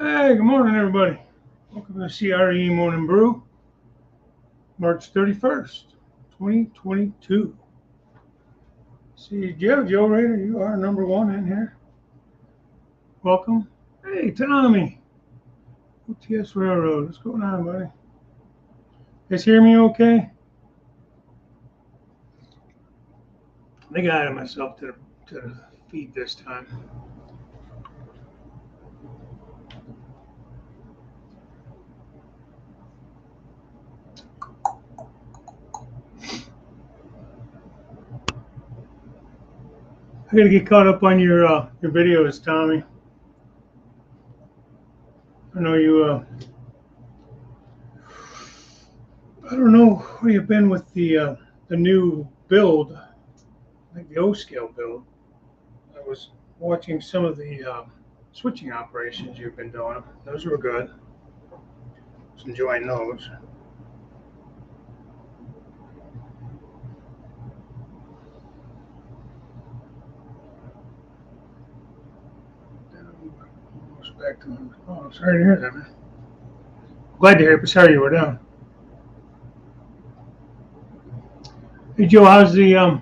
Hey, good morning, everybody. Welcome to CR&E Morning Brew, March 31st, 2022. See, Joe Rader, you are number one in here. Welcome. Hey, Tommy, OTS Railroad. What's going on, buddy? You guys hear me okay? I think I added myself to the feed this time. I gotta get caught up on your videos, Tommy. I know you. I don't know where you've been with the new build, like the O scale build. I was watching some of the switching operations you've been doing. Those were good. I was enjoying those. Almost back to. Oh, I'm sorry to hear that, man. Glad to hear it, but sorry you were down. Hey Joe, how's the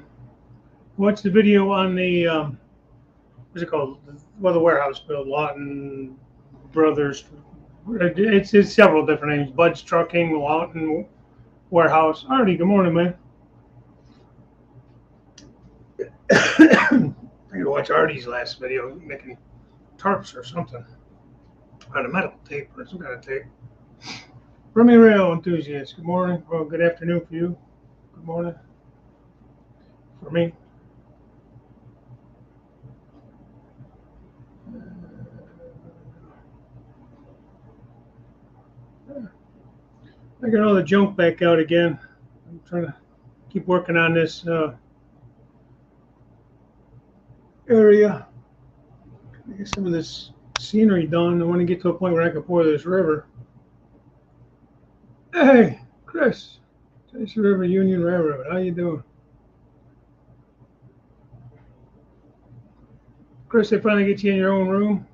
watch the video on the what's it called? Well, the warehouse build, Lawton Brothers. It's several different names. Bud's Trucking, Lawton Warehouse. Alrighty, good morning, man. I gotta watch Artie's last video making tarps or something out of metal tape or some kind of tape. Remy Rail enthusiast. Good morning. Well, good afternoon for you. Good morning for me. I got all the junk back out again. I'm trying to keep working on this area. I get some of this scenery done. I want to get to a point where I can pour this river. Hey, Chris, Chase River Union Railroad. How you doing? Chris, they finally get you in your own room.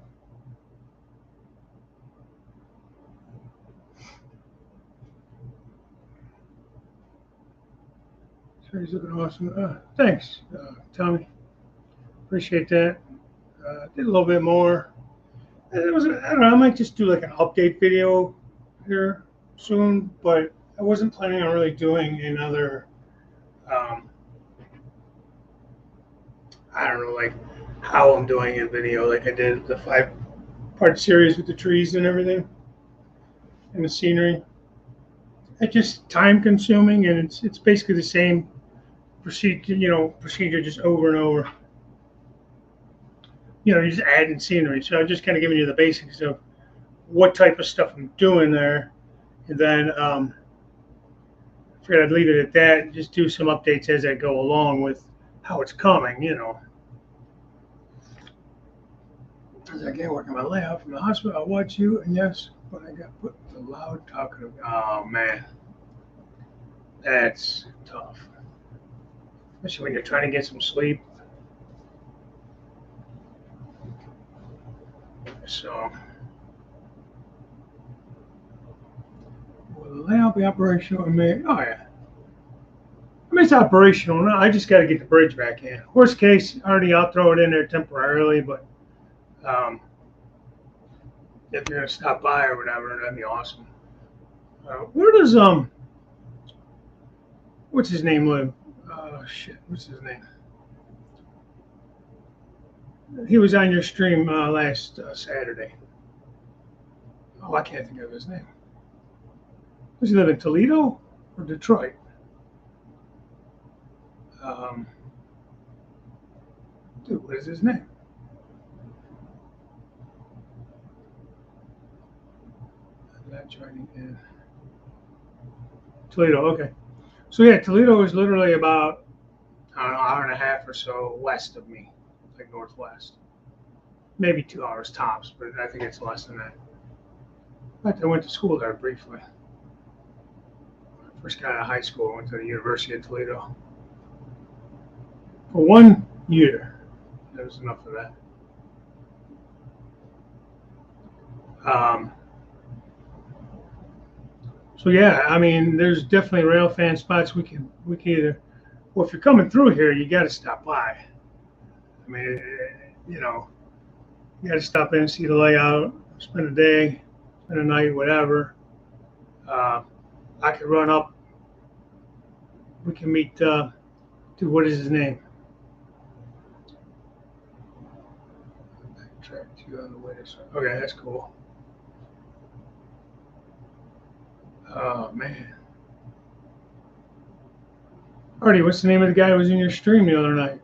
So he's looking awesome. Thanks, Tommy. Appreciate that. Did a little bit more. It was, I don't know, I might just do like an update video here soon, but I wasn't planning on really doing another, I don't know, like how I'm doing a video like I did the 5-part series with the trees and everything and the scenery. It's just time consuming and it's basically the same procedure just over and over. You're just adding scenery. So I'm just kind of giving you the basics of what type of stuff I'm doing there. And then I figured I'd leave it at that and just do some updates as I go along with how it's coming, As I get working my layout from the hospital, I'll watch you. And yes, but I got put the loud talking. Oh, man. That's tough. Especially when you're trying to get some sleep. So, will the layout be operational in May? Oh, yeah. I mean, it's operational now. I just got to get the bridge back in. Worst case, already I'll throw it in there temporarily, but if you're going to stop by or whatever, that'd be awesome. Where does, what's his name live? What's his name? He was on your stream last Saturday. Oh, I can't think of his name. Does he live in Toledo or Detroit? Dude, what is his name? I'm not joining in. Toledo, okay. So yeah, Toledo is literally about an hour and a half or so west of me, like northwest. Maybe 2 hours tops, but I think it's less than that. In fact, I went to school there briefly. When I first got out of high school, I went to the University of Toledo. For 1 year. There was enough of that. So yeah, I mean, there's definitely rail fan spots we can either. Well, if you're coming through here, you got to stop by. I mean, you know, you got to stop in and see the layout, spend a day, spend a night, whatever. Uh, I could run up. We can meet. Dude, what is his name? Track you on the way. Okay, that's cool. Oh man. Artie, what's the name of the guy who was in your stream the other night?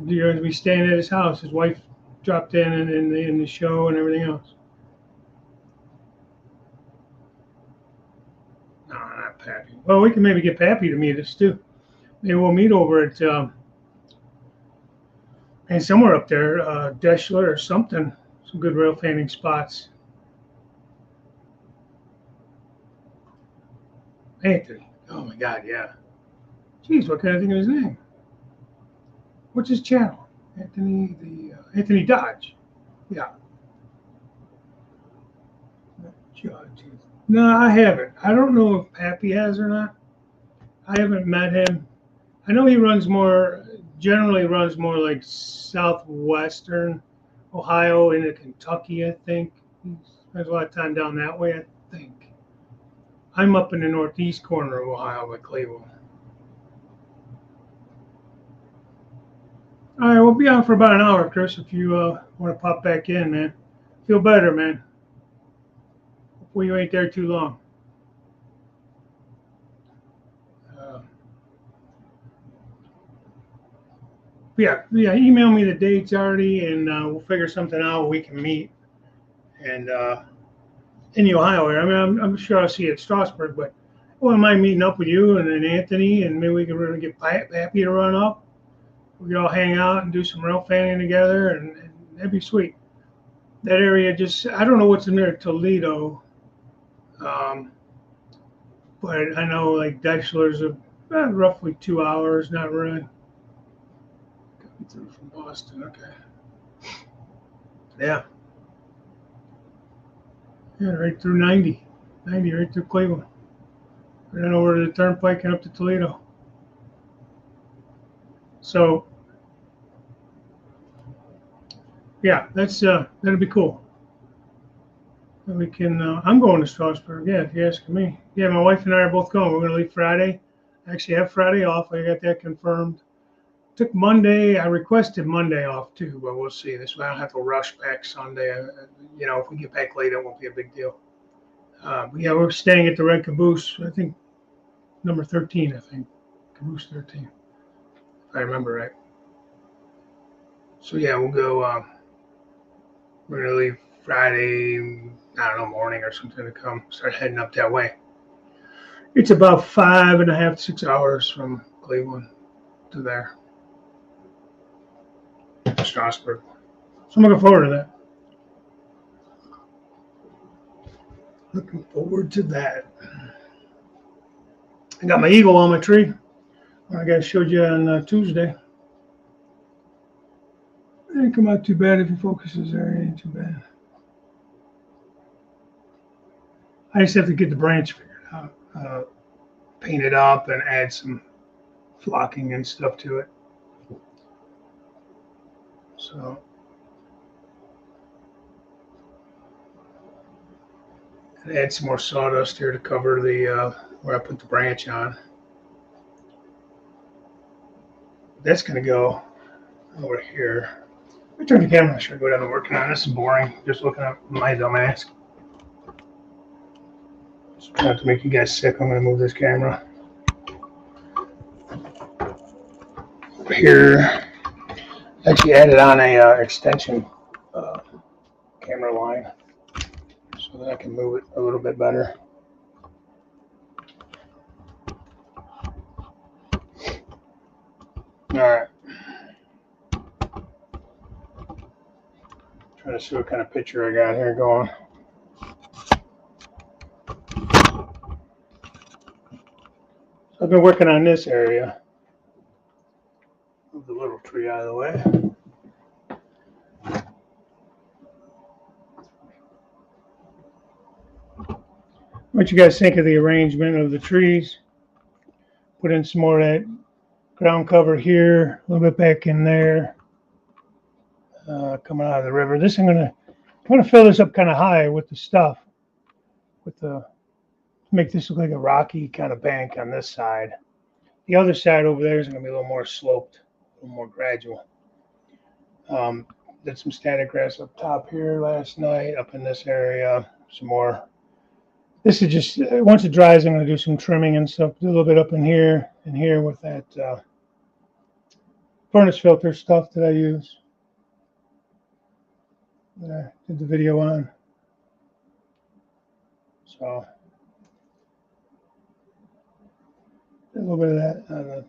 You're going to be staying at his house. His wife dropped in the show and everything else. No, not Pappy. Well, we can maybe get Pappy to meet us too. Maybe we'll meet over at and somewhere up there, Deschler or something. Some good rail fanning spots. Anthony. Oh my God, yeah. Jeez, what can I think of his name? What's his channel? Anthony Dodge. Yeah. No, I haven't. I don't know if Pappy has or not. I haven't met him. I know he generally runs more like southwestern Ohio into Kentucky, I think. He spends a lot of time down that way, I think. I'm up in the northeast corner of Ohio by Cleveland. All right, we'll be on for about an hour, Chris, if you want to pop back in, man. Feel better, man. Hopefully you ain't there too long. Yeah, email me the dates already, and we'll figure something out. We can meet. And in the Ohio area. I mean, I'm sure I'll see you at Strasburg, but I wouldn't mind meeting up with you and then Anthony, and maybe we can really get Pappy to run up. We could all hang out and do some rail fanning together, and that'd be sweet. That area I don't know what's in there, Toledo, but I know like Deichler's roughly 2 hours, not really. Coming through from Boston, okay. Yeah. Yeah, right through 90, right through Cleveland. And then over to the Turnpike and up to Toledo. So, yeah, that'll be cool. We can. I'm going to Strasburg. Yeah, if you're asking me. Yeah, my wife and I are both going. We're going to leave Friday. I actually have Friday off. I got that confirmed. Took Monday. I requested Monday off too, but we'll see. This way I don't have to rush back Sunday. If we get back late, it won't be a big deal. But yeah, we're staying at the Red Caboose. I think number 13. I think Caboose 13, if I remember right. So yeah, we'll go. We're gonna leave Friday, I don't know, morning or something to start heading up that way. It's about 5.5 to 6 hours from Cleveland to there, Strasburg. So I'm looking forward to that. Looking forward to that. I got my eagle on my tree. I got showed you on Tuesday. It didn't come out too bad if he focuses there. It ain't too bad. I just have to get the branch figured out, paint it up, and add some flocking and stuff to it. So, and add some more sawdust here to cover the where I put the branch on. That's gonna go over here. Let me turn the camera. I should go down and working on. This is boring. Just looking at my dumbass. Not to make you guys sick, I'm gonna move this camera. Here, actually added on a extension camera line so that I can move it a little bit better. All right. Trying to see what kind of picture I got here going. I've been working on this area. Move the little tree out of the way. What you guys think of the arrangement of the trees? Put in some more of that ground cover here, a little bit back in there, coming out of the river. This I'm gonna fill this up kind of high with the stuff, with the make this look like a rocky kind of bank on this side. The other side over there is gonna be a little more sloped, a little more gradual. Did some static grass up top here last night, up in this area. Some more. This is just, once it dries, I'm going to do some trimming and stuff. Do a little bit up in here and here with that furnace filter stuff that I use, that I did the video on. So, did a little bit of that on a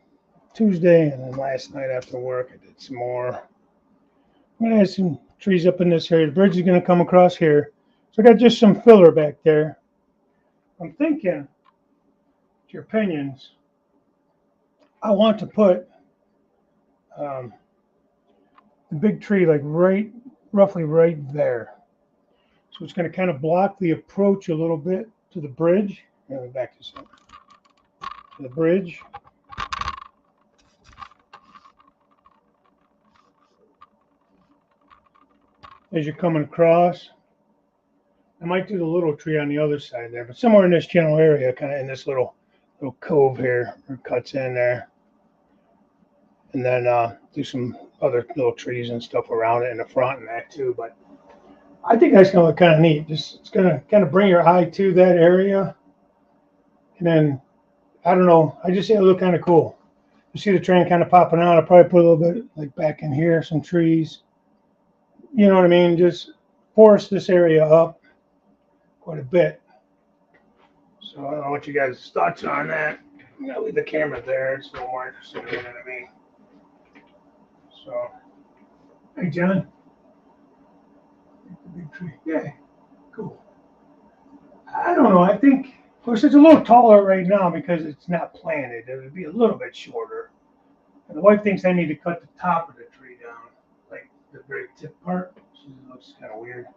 Tuesday, and then last night after work, I did some more. I'm going to add some trees up in this area. The bridge is going to come across here. So I got just some filler back there. I'm thinking, to your opinions, I want to put the big tree like roughly right there. So it's going to kind of block the approach a little bit to the bridge. Let me back this up. To the bridge. As you're coming across. I might do the little tree on the other side there, but somewhere in this general area, kind of in this little cove here, where it cuts in there. And then do some other little trees and stuff around it in the front and that too. But I think that's going to look kind of neat. Just it's going to kind of bring your eye to that area. And then, I don't know, I just think it'll look kind of cool. You see the train kind of popping out. I'll probably put a little bit like back in here, some trees. You know what I mean? Just forest this area up quite a bit. So I don't know what you guys' thoughts are on that. I'm gonna leave the camera there. It's a little more interesting, you know what I mean? So, hey John. The big tree. Yeah, cool. I don't know. I think, of course, it's a little taller right now because it's not planted. It would be a little bit shorter. And the wife thinks I need to cut the top of the tree down, like the very tip part. She looks kind of weird,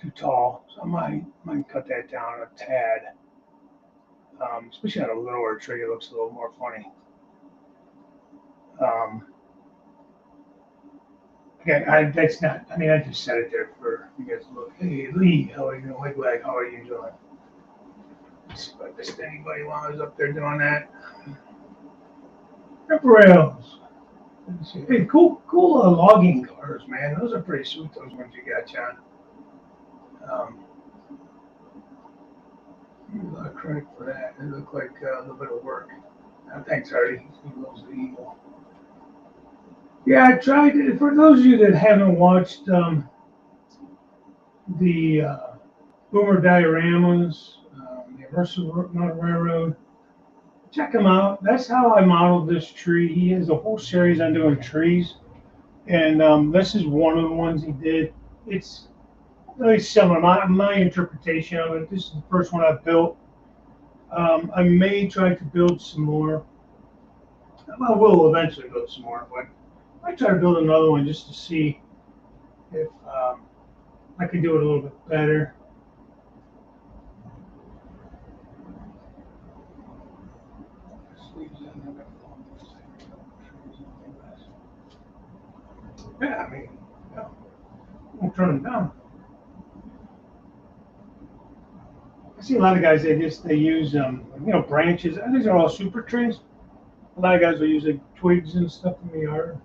too tall. So I might cut that down a tad. Especially on a lower tree, it looks a little more funny. Again, that's not, I mean, I just said it there for you guys to look. Hey, Lee, how are you doing? Wigwag, how are you doing? Let's see if I missed anybody while I was up there doing that. Rip rails. Hey, cool logging cars, man. Those are pretty sweet, those ones you got, John. Give you a lot of credit for that. They look like a little bit of work. Thanks, Artie. He loves the Eagle. Yeah, I tried it. For those of you that haven't watched the Boomer dioramas, the Immersive Mountain Railroad, check them out. That's how I modeled this tree. He has a whole series on doing trees, and this is one of the ones he did. It's really similar. My interpretation of it. This is the first one I've built. I may try to build some more. I will eventually build some more, but I might try to build another one just to see if I could do it a little bit better. Yeah, I mean, yeah, won't turn them down. I see a lot of guys, they use branches. These are all super trees. A lot of guys will use like twigs and stuff in the yard.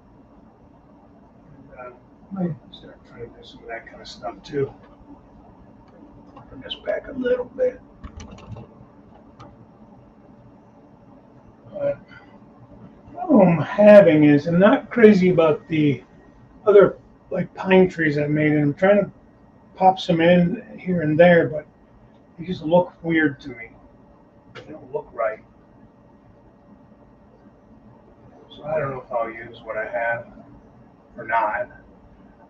And, I might start trying to do some of that kind of stuff too. Bring this back a little bit. But the problem I'm having is I'm not crazy about the other like pine trees I made, and I'm trying to pop some in here and there, but they just look weird to me. They don't look right. So I don't know if I'll use what I have or not.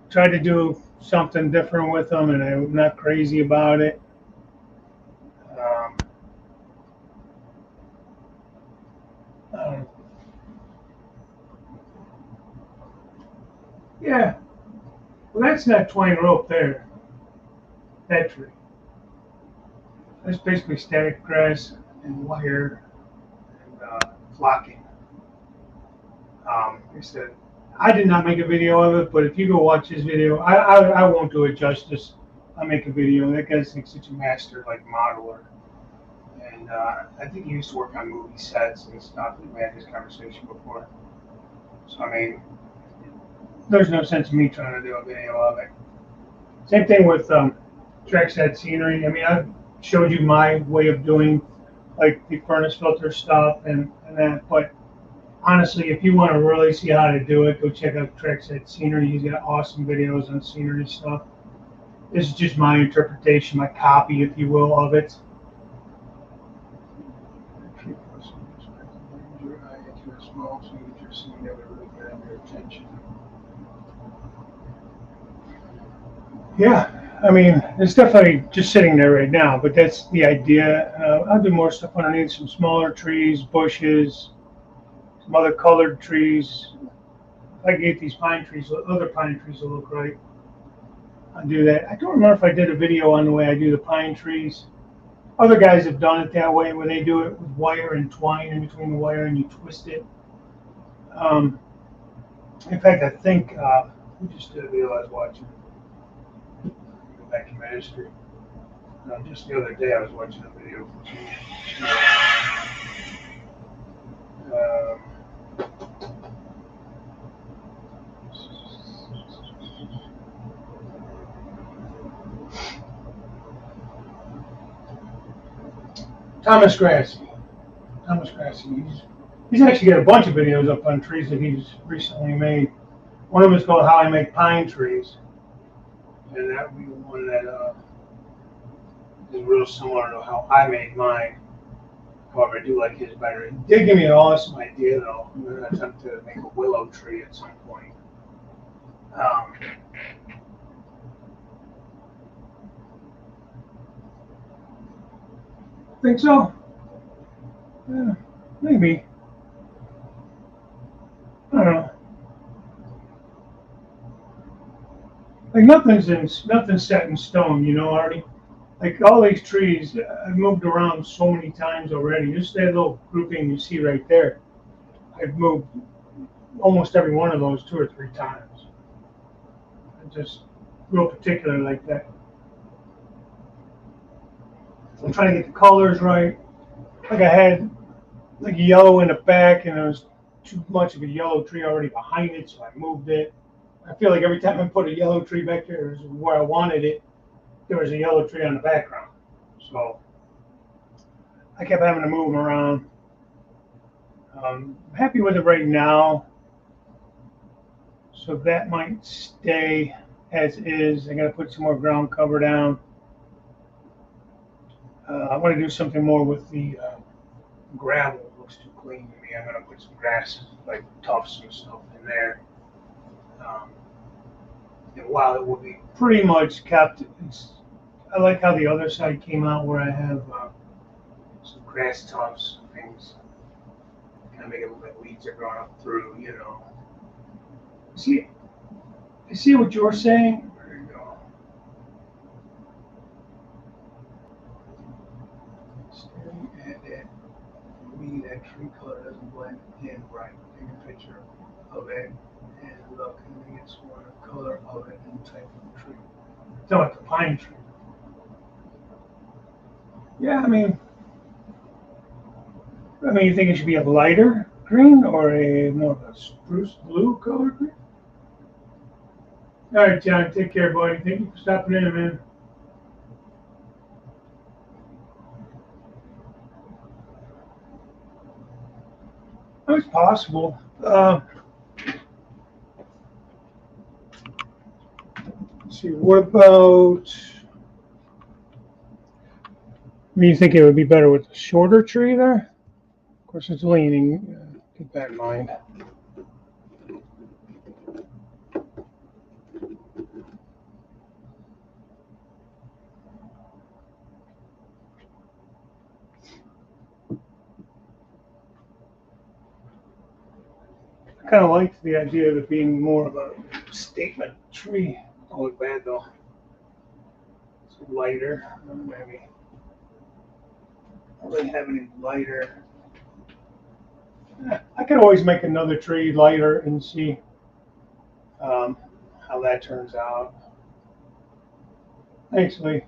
Tried to do something different with them, and I'm not crazy about it. Yeah, well, that's not twine rope there. That tree. That's basically static grass and wire and flocking. He said, I did not make a video of it, but if you go watch his video, I won't do it justice. I'll make a video. That guy's like such a master, like modeler. And I think he used to work on movie sets and stuff. We had this conversation before. So, I mean, there's no sense in me trying to do a video of it. Same thing with trackside scenery. I mean, I've showed you my way of doing like the furnace filter stuff and that, but honestly, if you want to really see how to do it, go check out Trackside Scenery. He's got awesome videos on scenery stuff. This is just my interpretation, my copy, if you will, of it. Yeah, I mean, it's definitely just sitting there right now, but that's the idea. I'll do more stuff underneath, some smaller trees, bushes, some other colored trees. I get these pine trees, other pine trees will look right. I'll do that. I don't remember if I did a video on the way I do the pine trees. Other guys have done it that way, where they do it with wire and twine in between the wire and you twist it. In fact, I think we just did a video I was watching. Go back to my history. Just the other day I was watching a video. Thomas Grassi. He's actually got a bunch of videos up on trees that he's recently made. One of them is called How I Make Pine Trees. And that would be the one that is real similar to how I made mine. However, I do like his better. He did give me an awesome idea, though. I'm going to attempt to make a willow tree at some point. Think so? Yeah, maybe. I don't know. Like nothing's set in stone, you know, Artie. Like all these trees, I've moved around so many times already. Just that little grouping you see right there, I've moved almost every one of those 2 or 3 times. I'm just real particular like that. I'm trying to get the colors right. Like I had like yellow in the back, and there was too much of a yellow tree already behind it, so I moved it. I feel like every time I put a yellow tree back there where I wanted it, there was a yellow tree on the background. So I kept having to move them around. I'm happy with it right now. So that might stay as is. I got to put some more ground cover down. I want to do something more with the gravel. It looks too clean to me. I'm going to put some grass, like tufts and stuff in there. And while it will be pretty much kept, I like how the other side came out where I have some grass tufts and things. Kind of make it look like weeds are growing up through, you know. See what you're saying? There you go. Staring at it. For me, that tree color doesn't blend in right. Take a picture of it and look, and then it's one color of it and type of tree. It's not like the pine tree. Yeah, I mean, you think it should be a lighter green or a more of a spruce blue color green? All right, John, take care, buddy. Thank you for stopping in, man. It's possible. Let's see, what about? You think it would be better with a shorter tree there? Of course, it's leaning. Keep that in mind. I kind of liked the idea of it being more of a statement tree. Don't look bad though. It's lighter, maybe. I don't really have any lighter. I could always make another tree lighter and see how that turns out. Actually,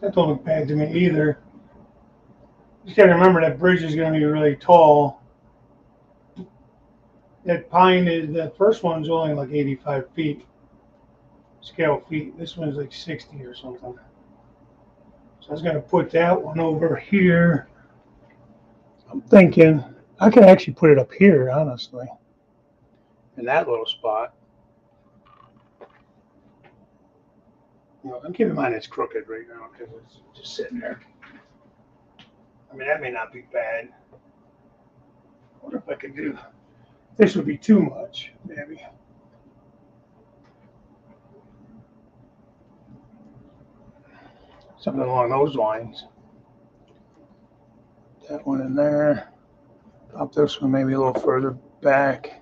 that don't look bad to me either. Just gotta remember that bridge is gonna be really tall. That pine is, that first one's only like 85 feet, scale feet. This one's like 60 or something. So I was gonna put that one over here. I'm thinking I could actually put it up here, honestly, in that little spot. You know, and keep in mind it's crooked right now because it's just sitting there. I mean, that may not be bad. I wonder if I could do, this would be too much, maybe. Something along those lines. That one in there. Pop this one maybe a little further back.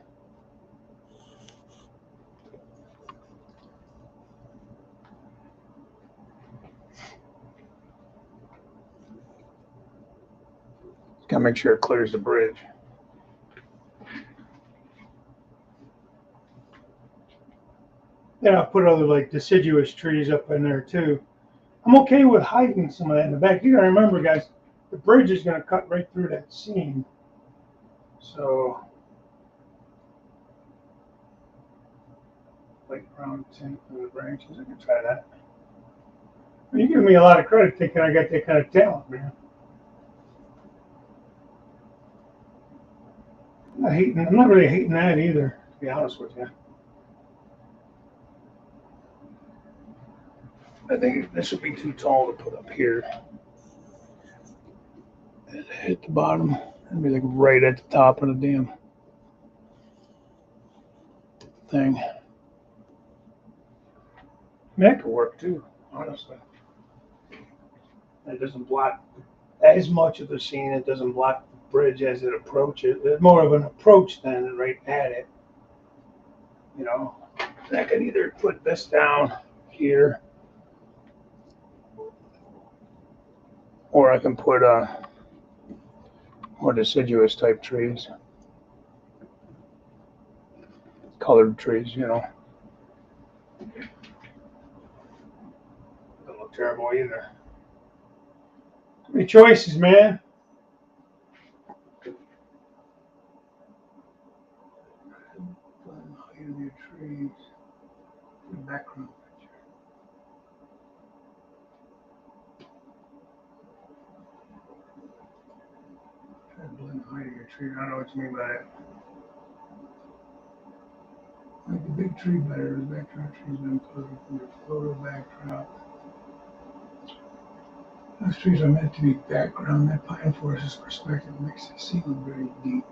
Gotta make sure it clears the bridge. Then I'll put other like deciduous trees up in there too. I'm okay with hiding some of that in the back. You gotta remember, guys, the bridge is gonna cut right through that seam. So, light brown tint for the branches. I can try that. You give me a lot of credit thinking I got that kind of talent, man. I'm not really hating that either, to be honest with you. I think this would be too tall to put up here. Hit the bottom. It'd be like right at the top of the damn thing. I mean, that could work too, honestly. It doesn't block as much of the scene. It doesn't block the bridge as it approaches. It's more of an approach than right at it. You know, I could either put this down here, or I can put more deciduous type trees, colored trees. You know, don't look terrible either. Too many choices, man. Your trees, the background picture. Try to blend the height of your tree. I don't know what you mean by that. Like the big tree better, the background trees been put from the photo backdrop. Those trees are meant to be background. That pine forest's perspective makes the scene look very deep.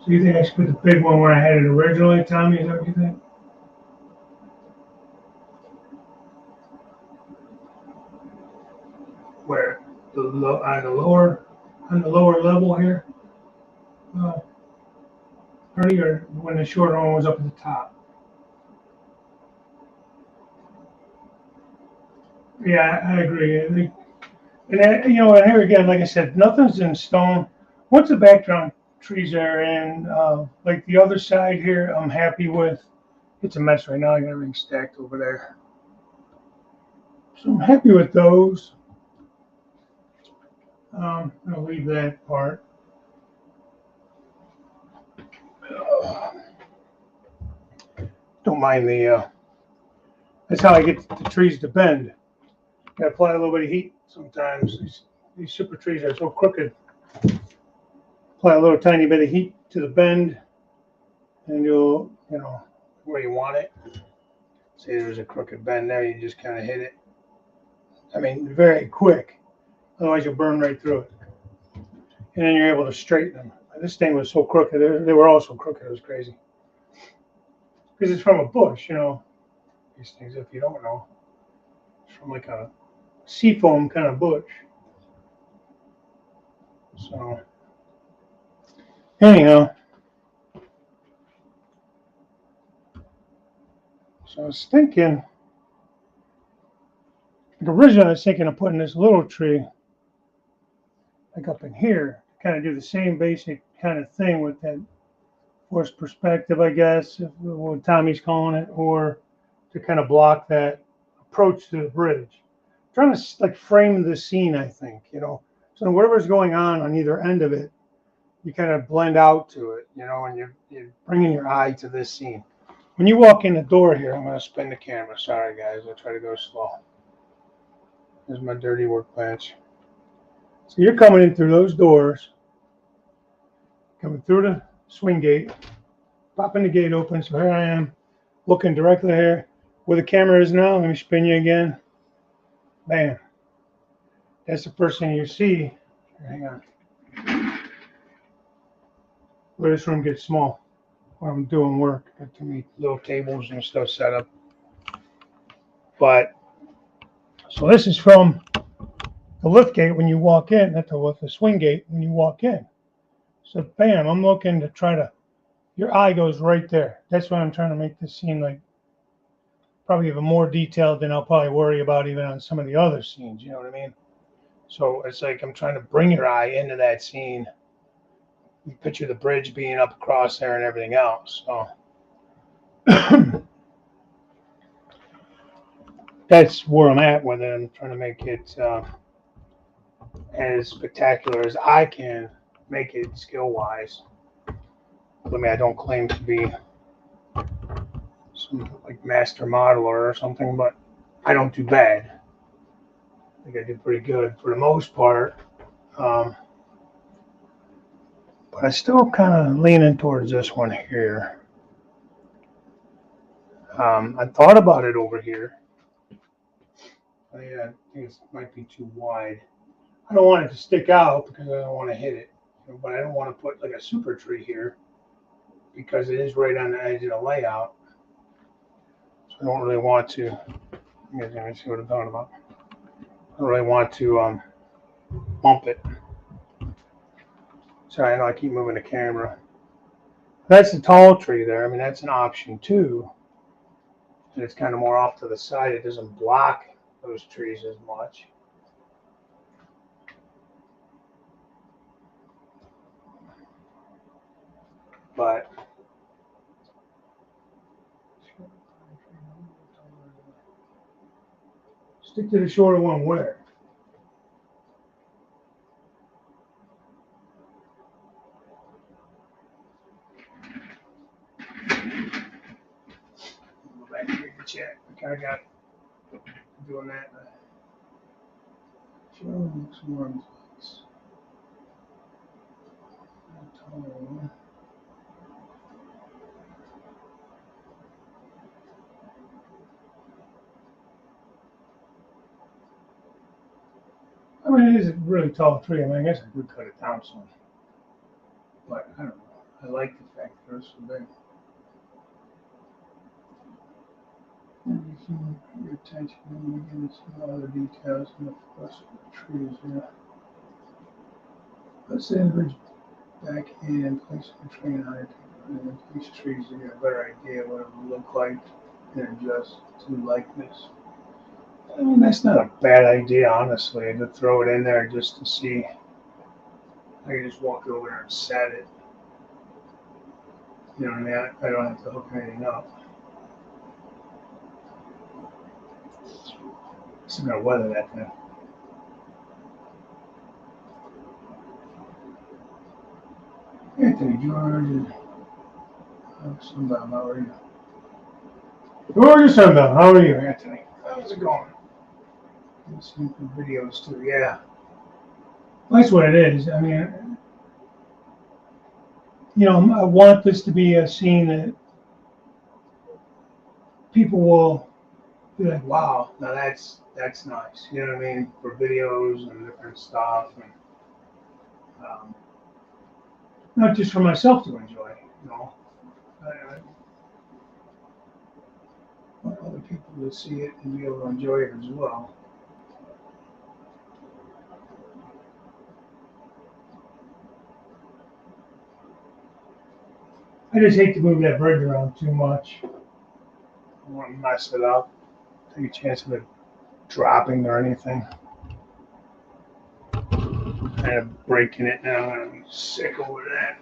So you think I should put the big one where I had it originally, Tommy? Is that what you think? Where on the lower level here, or when the shorter one was up at the top. Yeah, I agree. I think, and you know, and here again, like I said, nothing's in stone. Once the background trees are in, like the other side here, I'm happy with. It's a mess right now. I got everything stacked over there. So I'm happy with those. I'll leave that part. Don't mind the. That's how I get the trees to bend. Got to apply a little bit of heat sometimes. These super trees are so crooked. Apply a little tiny bit of heat to the bend, and you'll, you know, where you want it. Say there's a crooked bend there, you just kind of hit it. I mean, very quick. Otherwise, you'll burn right through it. And then you're able to straighten them. This thing was so crooked. They were all so crooked. It was crazy. Because it's from a bush, you know. These things, if you don't know, it's from like a seafoam kind of bush. So, anyhow. So I was thinking, Like originally I was thinking of putting this little tree like up in here, kind of do the same basic kind of thing with that forced perspective, I guess, what Tommy's calling it, or to kind of block that approach to the bridge. I'm trying to like frame the scene, I think, So whatever's going on either end of it, you kind of blend out to it, and you're bringing your eye to this scene. When you walk in the door here, I'm going to spin the camera. Sorry, guys. I'll try to go slow. There's my dirty workbench. So you're coming in through those doors, coming through the swing gate, popping the gate open. So here I am, looking directly here where the camera is now. Let me spin you again. Bam. That's the first thing you see. Hang on. Where this room gets small. When I'm doing work, got too many little tables and stuff set up. But so this is from the lift gate when you walk in, not the swing gate when you walk in. So bam, I'm looking to try to, your eye goes right there. That's why I'm trying to make this scene like probably even more detailed than I'll probably worry about even on some of the other scenes, you know what I mean? So it's like I'm trying to bring your eye into that scene. You picture the bridge being up across there and everything else. So that's where I'm at with it. I'm trying to make it as spectacular as I can make it skill-wise. I mean, I don't claim to be some like master modeler or something, but I don't do bad. I think I do pretty good for the most part. But I still kind of leaning towards this one here. I thought about it over here. I think it might be too wide. I don't want it to stick out because I don't want to hit it, but I don't want to put like a super tree here because it is right on the edge of the layout. So I don't really want to. You guys can see what I'm talking about. I don't really want to bump it. Sorry, I know I keep moving the camera. That's the tall tree there. I mean, that's an option too. And it's kind of more off to the side. It doesn't block those trees as much. But stick to the shorter one where? Go back and read the chat. I kind of got doing that. Some more place. I mean, it is a really tall tree. I mean, I guess I could cut it down some. But I don't know. I like the fact that it's so big. Your attention and you get some other details in the forest of the trees here. Let's say the bridge back in, place the tree on it, and these trees to get a better idea of what it would look like and adjust to likeness. I mean, that's not a bad idea, honestly, to throw it in there just to see. I can just walk over there and set it. You know what I mean? I don't have to hook anything up. Still gotta weather that thing. Anthony George. Sundown, how are you? George Sundown, how are you, Anthony? How's it going? I'm seeing some videos too, yeah. That's what it is. I mean, I want this to be a scene that people will be like, wow, now that's nice. You know what I mean? For videos and different stuff, and not just for myself to enjoy. I want other people to see it and be able to enjoy it as well. I just hate to move that bridge around too much. I don't want to mess it up. Take a chance of it dropping or anything. Kind of breaking it now. I'm sick over that.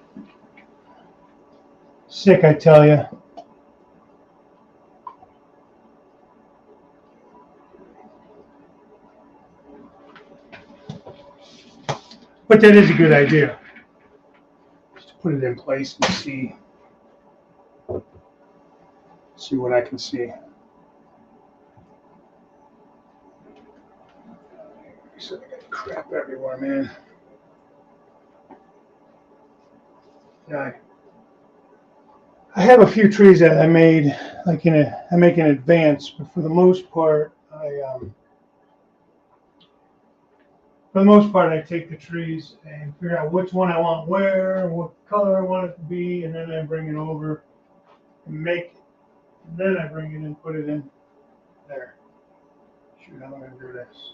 Sick, I tell you. But that is a good idea. Just to put it in place and see what I can see. So I got crap everywhere, man. Yeah, I have a few trees that I made, like I make in advance, but for the most part, I take the trees and figure out which one I want where, what color I want it to be, and then I bring it over and make it. And then I bring it and put it in there. Shoot, how am I gonna do this?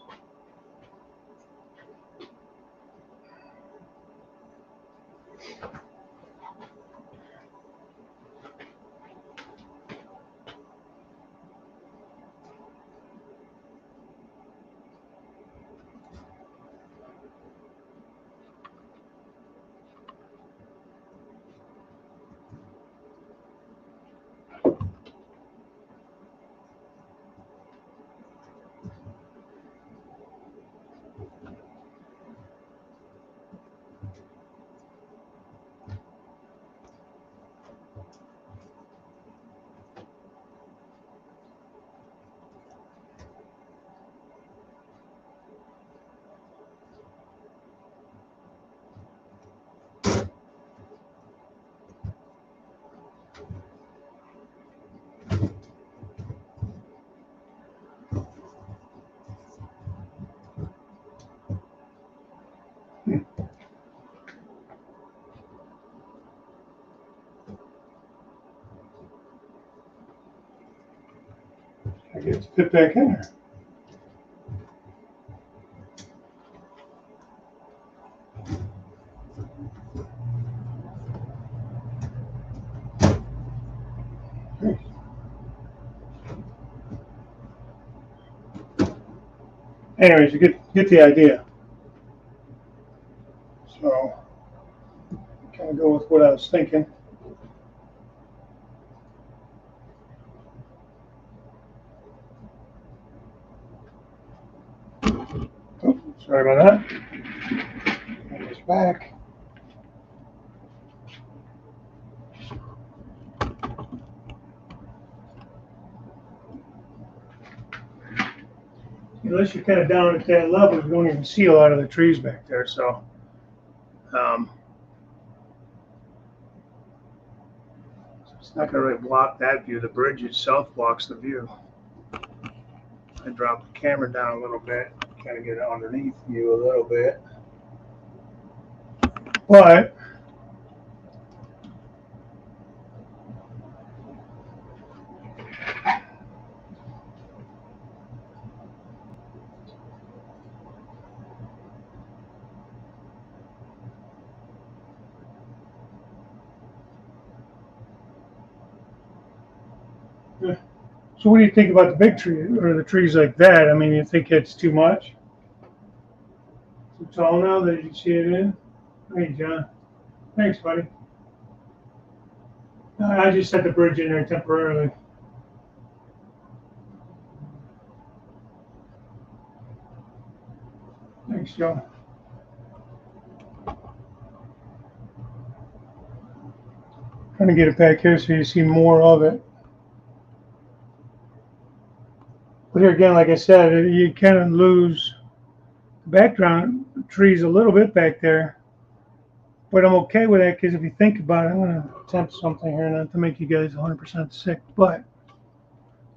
I get it to fit back in there. Anyways, you get the idea. So, kind of go with what I was thinking. Oh, sorry about that. Bring this back. Unless you're kind of down at that level, you don't even see a lot of the trees back there. So, it's not going to really block that view. The bridge itself blocks the view. I drop the camera down a little bit, kind of get it underneath you a little bit. But so what do you think about the big tree or the trees like that? I mean, you think it's too much? Too tall now that you see it in? Hey, John. Thanks, buddy. I just set the bridge in there temporarily. Thanks, Joe. Trying to get it back here so you see more of it. But here again, like I said, you kind of lose the background trees a little bit back there. But I'm okay with that because if you think about it, I'm going to attempt something here, not to make you guys 100% sick, but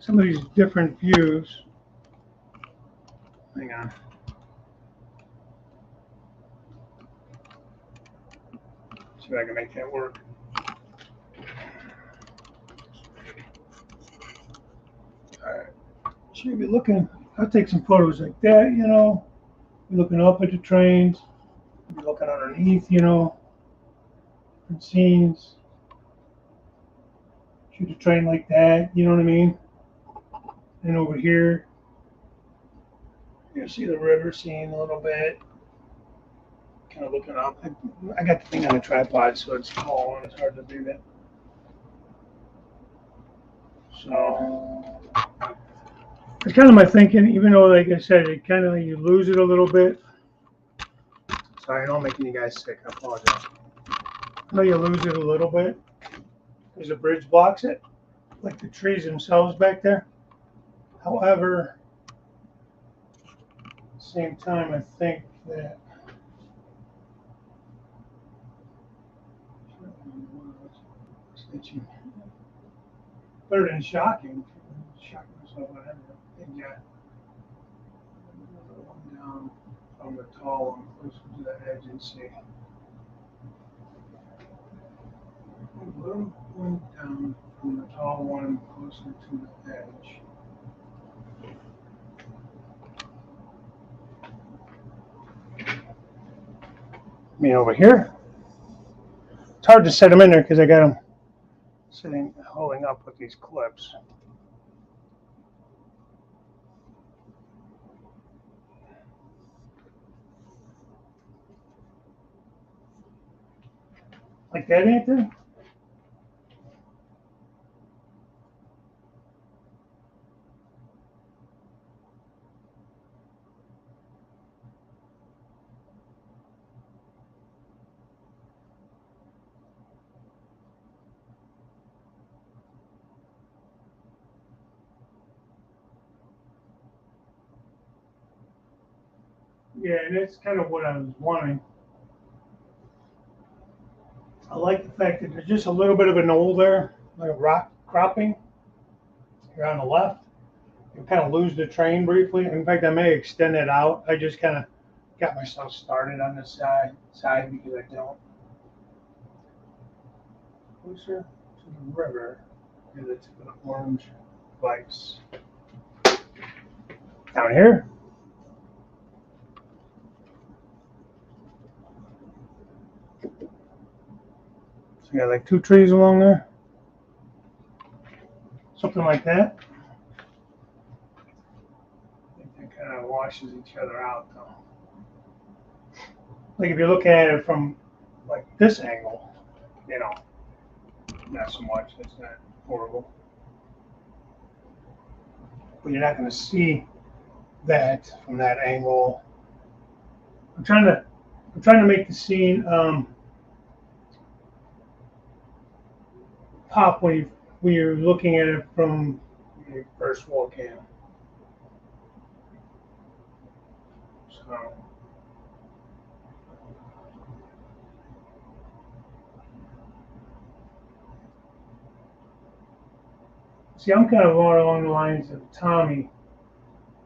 some of these different views. Hang on. See if I can make that work. All right. So you'll be looking, I'll take some photos like that, you know. You're looking up at the trains. You're looking underneath, you know. Different scenes. Shoot a train like that, you know what I mean? And over here, You see the river scene a little bit. Kind of looking up. I got the thing on a tripod, so it's tall and it's hard to do that. So it's kind of my thinking, even though, like I said, it kind of you lose it a little bit. Sorry, I know I'm making you guys sick. I apologize. I know you lose it a little bit because the bridge blocks it, like the trees themselves back there. However, at the same time, I think that better than shocking. Shocking myself, whatever. Yeah. One down from the tall one closer to the edge and see. A little one down from the tall one closer to the edge. I mean, over here, it's hard to set them in there because I got them sitting, holding up with these clips. Like that, Anthony? Yeah, and that's kind of what I was wanting. I like the fact that there's just a little bit of a knoll there, like a rock cropping here on the left. You kind of lose the train briefly. In fact, I may extend it out. I just kind of got myself started on this side because I don't. Closer to the river is the tip of the orange lights. Down here. So you got like two trees along there. Something like that. I think that kind of washes each other out though. Like if you're looking at it from like this angle, you know, not so much, it's not horrible. But you're not going to see that from that angle. I'm trying to make the scene pop when you're looking at it from when you first walk in. So see, I'm kind of more along the lines of Tommy,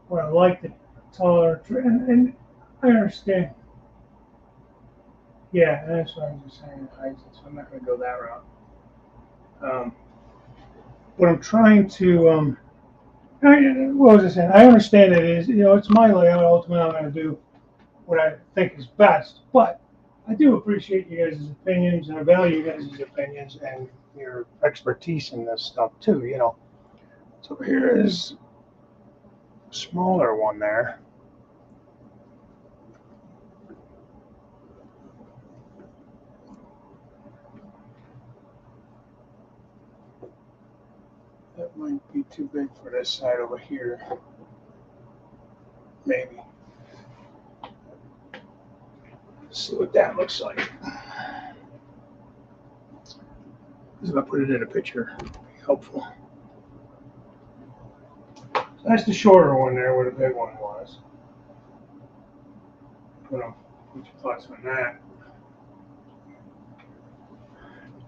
where I like the taller tree, and I understand. Yeah, that's what I was just saying, so I'm not going to go that route. What I'm trying to, what was I saying? I understand it is, it's my layout. Ultimately, I'm going to do what I think is best, but I do appreciate you guys' opinions, and I value you guys' opinions and your expertise in this stuff too. So here is a smaller one there. That might be too big for this side over here. Maybe. Let's see what that looks like. If I put it in a picture, it'd be helpful. So that's the shorter one there, where the big one was. What's your thoughts on that?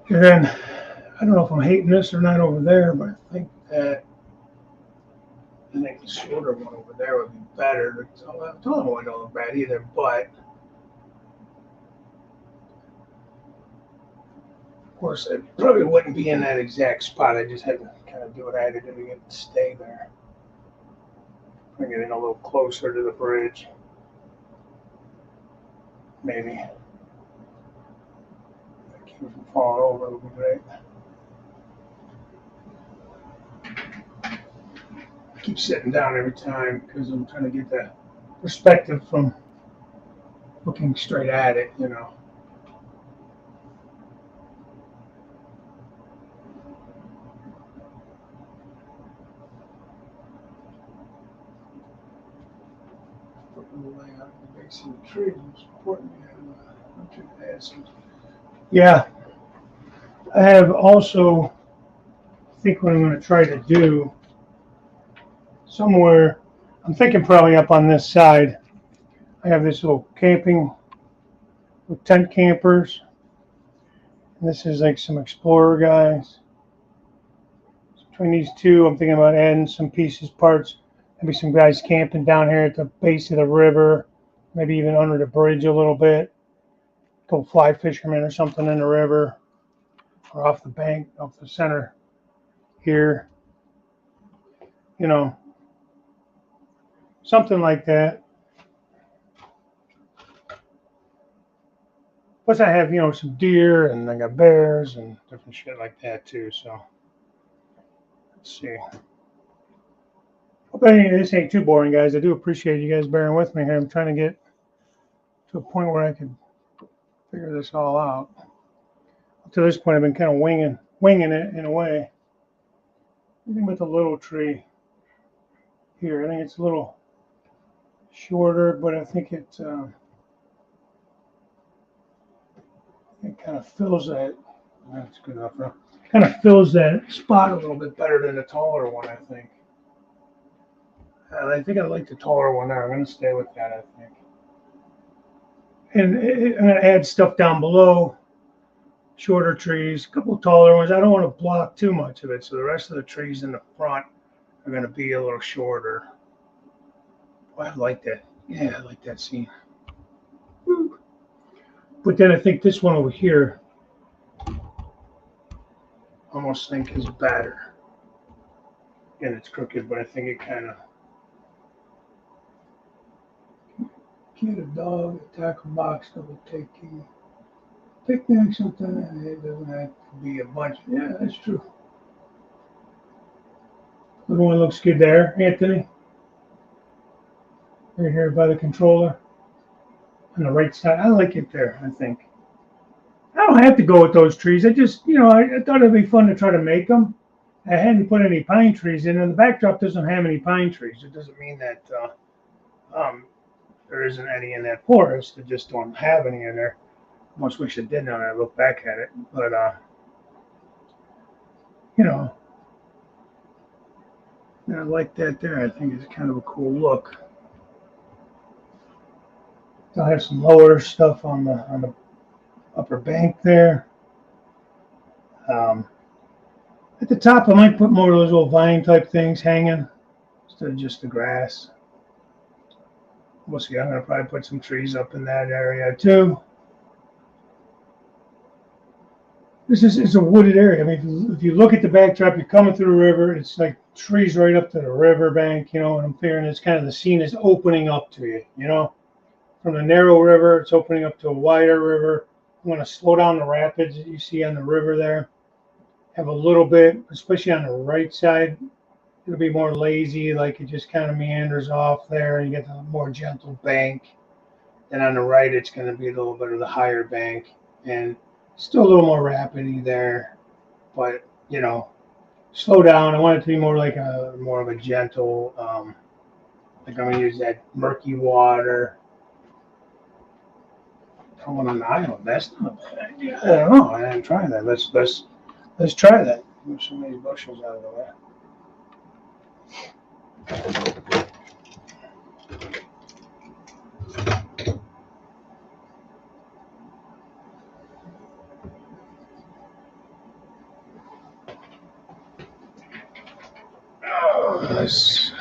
And then, I don't know if I'm hating this or not over there, but I think the shorter one over there would be better. The taller one don't look bad either, but of course, it probably wouldn't be in that exact spot. I just had to kind of do what I had to do to get it to stay there. Bring it in a little closer to the bridge. Maybe. Keep it from falling over would be great. I keep sitting down every time because I'm trying to get the perspective from looking straight at it, you know. Yeah, I have also, I think what I'm going to try to do somewhere, I'm thinking probably up on this side, I have this little camping with tent campers. And this is like some Explorer guys. Between these two, I'm thinking about adding some pieces, parts. Maybe some guys camping down here at the base of the river, maybe even under the bridge a little bit. Go fly fishermen or something in the river, or off the bank, off the center here. You know, something like that. Plus, I have, you know, some deer and I got bears and different shit like that too. So, let's see. Hope this ain't too boring, guys. I do appreciate you guys bearing with me here. I'm trying to get to a point where I can figure this all out. Up to this point, I've been kind of winging it in a way. Anything with a little tree here. I think it's a little shorter, but I think it kind of fills that. That's good enough. Huh? Kind of fills that spot a little bit better than the taller one, I think. I think I like the taller one there. I'm going to stay with that, I think. And I'm going to add stuff down below, shorter trees, a couple taller ones. I don't want to block too much of it, so the rest of the trees in the front are going to be a little shorter. Oh, I like that. Yeah, I like that scene. Woo. But then I think this one over here, almost think is better. And it's crooked, but I think it kind of. Get a dog, a tackle box, double taking, picnic, something. It doesn't have to be a bunch. Yeah, that's true. Little one looks good there, Anthony. Right here by the controller. On the right side. I like it there, I think. I don't have to go with those trees. I just, you know, I thought it'd be fun to try to make them. I hadn't put any pine trees in, and the backdrop doesn't have any pine trees. It doesn't mean that there isn't any in that forest. I just don't have any in there. Almost wish it did now that I look back at it. But, you know, I like that there. I think it's kind of a cool look. I have some lower stuff on the upper bank there. At the top, I might put more of those little vine type things hanging instead of just the grass. We'll see. I'm going to probably put some trees up in that area too. It's a wooded area. I mean, if you look at the backdrop, you're coming through the river. It's like trees right up to the river bank, you know, and I'm figuring it's kind of the scene is opening up to you, you know. From the narrow river, it's opening up to a wider river. I'm going to slow down the rapids that you see on the river there. Have a little bit, especially on the right side. It'll be more lazy, like it just kind of meanders off there. You get the more gentle bank. And on the right, it's going to be a little bit of the higher bank. And still a little more rapidy there. But, you know, slow down. I want it to be more like more of a gentle, like I'm going to use that murky water. Going on the island. That's not a bad idea. I don't know. I didn't try that. Let's try that. Move some of these bushes out of the way. Oh, nice.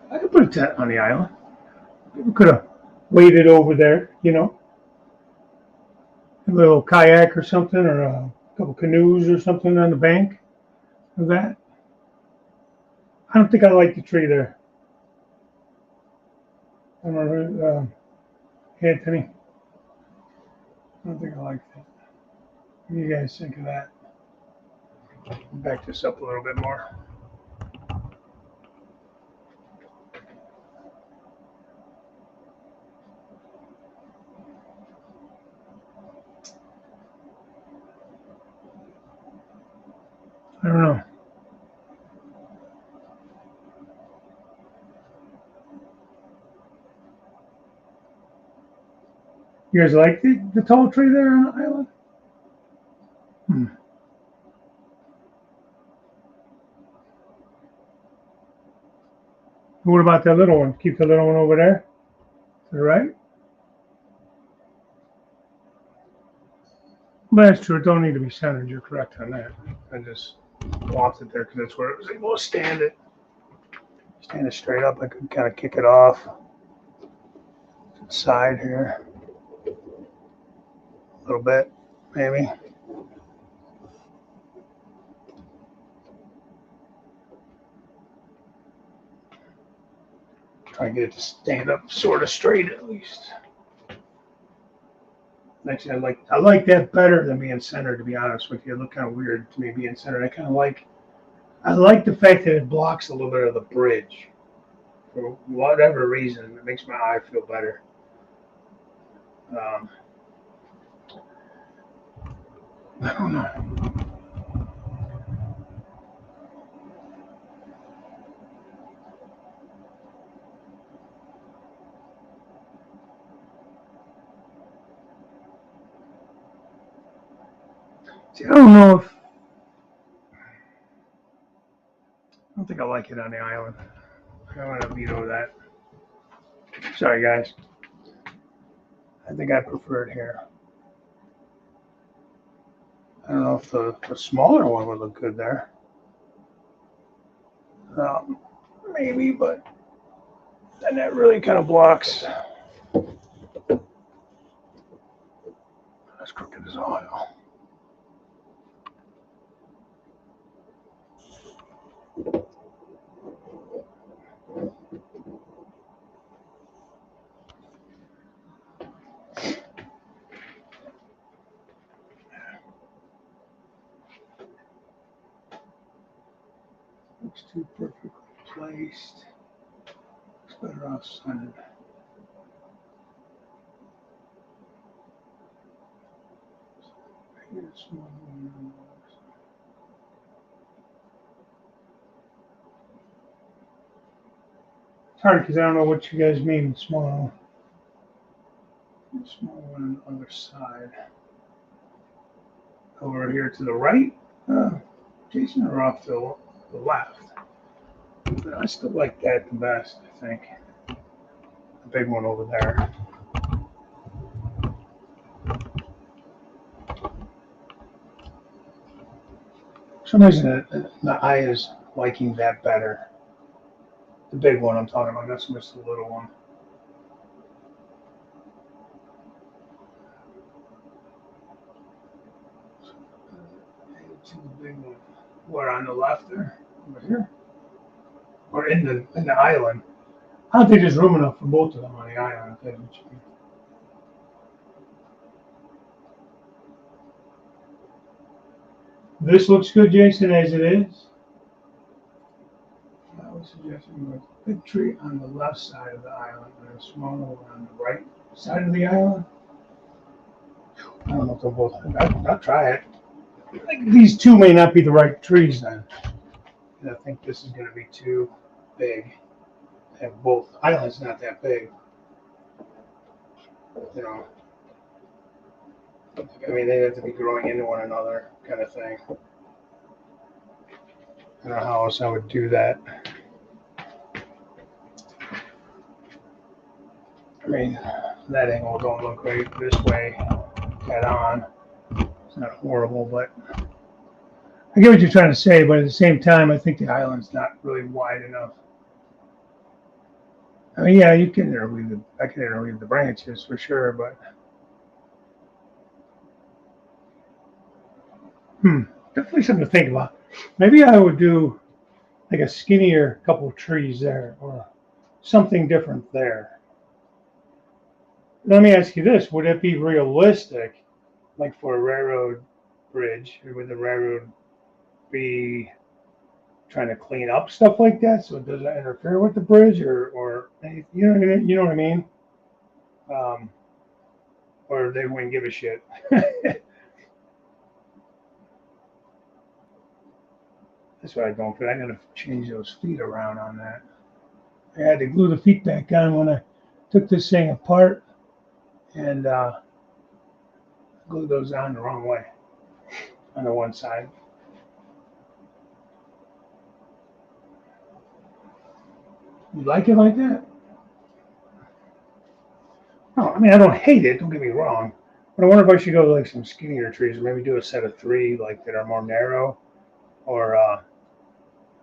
I could put a tent on the island. We could have waited over there, you know, a little kayak or something, or a couple canoes or something on the bank of that. I don't think I like the tree there. I don't know, Anthony. I don't think I like that. What do you guys think of that? Back this up a little bit more. I don't know. You guys like the tall tree there on the island? Hmm. What about that little one? Keep the little one over there? To the right? But that's true. It don't need to be centered. You're correct on that. I just want it there because that's where it was able to stand it. Stand it straight up. I could kind of kick it off to the side here. A little bit, maybe. Try and get it to stand up sort of straight at least. Actually, I like that better than being centered, to be honest with you. It looked kind of weird to me being centered. I like the fact that it blocks a little bit of the bridge. For whatever reason, it makes my eye feel better. Um, I don't know. See, I don't know if I don't think I like it on the island. I'm gonna veto that. Sorry, guys. I think I prefer it here. I don't know if the smaller one would look good there. Maybe, but then that really kind of blocks. As crooked as oil. Looks too perfectly placed. Looks better off centered. It's hard because I don't know what you guys mean small. Small one on the other side. Over here to the right. Jason or off to the left. But I still like that the best, I think. The big one over there. For some reason, the eye is liking that better. The big one I'm talking about, not so much the little one. To the big one. Where on the left there? Over here? Or in the island? I don't think there's room enough for both of them on the island. This looks good, Jason, as it is. I was suggesting a big tree on the left side of the island and a smaller one on the right side of the island. I don't know if they'll both. I'll try it. I think these two may not be the right trees then. And I think this is going to be too big. And both islands not that big. You know. I mean, they have to be growing into one another, kind of thing. I don't know how else I would do that. I mean, that angle don't look right this way head on. It's not horrible, but I get what you're trying to say, but at the same time, I think the island's not really wide enough. I mean, yeah, you can interweave I can interweave the branches for sure, but definitely something to think about. Maybe I would do like a skinnier couple of trees there, or something different there. Let me ask you this: would it be realistic like for a railroad bridge, or would the railroad be trying to clean up stuff like that so it doesn't interfere with the bridge, or you know what I mean? Um, or they wouldn't give a shit. That's what I don't feel. I gotta change those feet around on that. I had to glue the feet back on when I took this thing apart and glued those on the wrong way on the one side. You like it like that? No, I mean I don't hate it. Don't get me wrong, but I wonder if I should go to like some skinnier trees, or maybe do a set of three like that are more narrow, or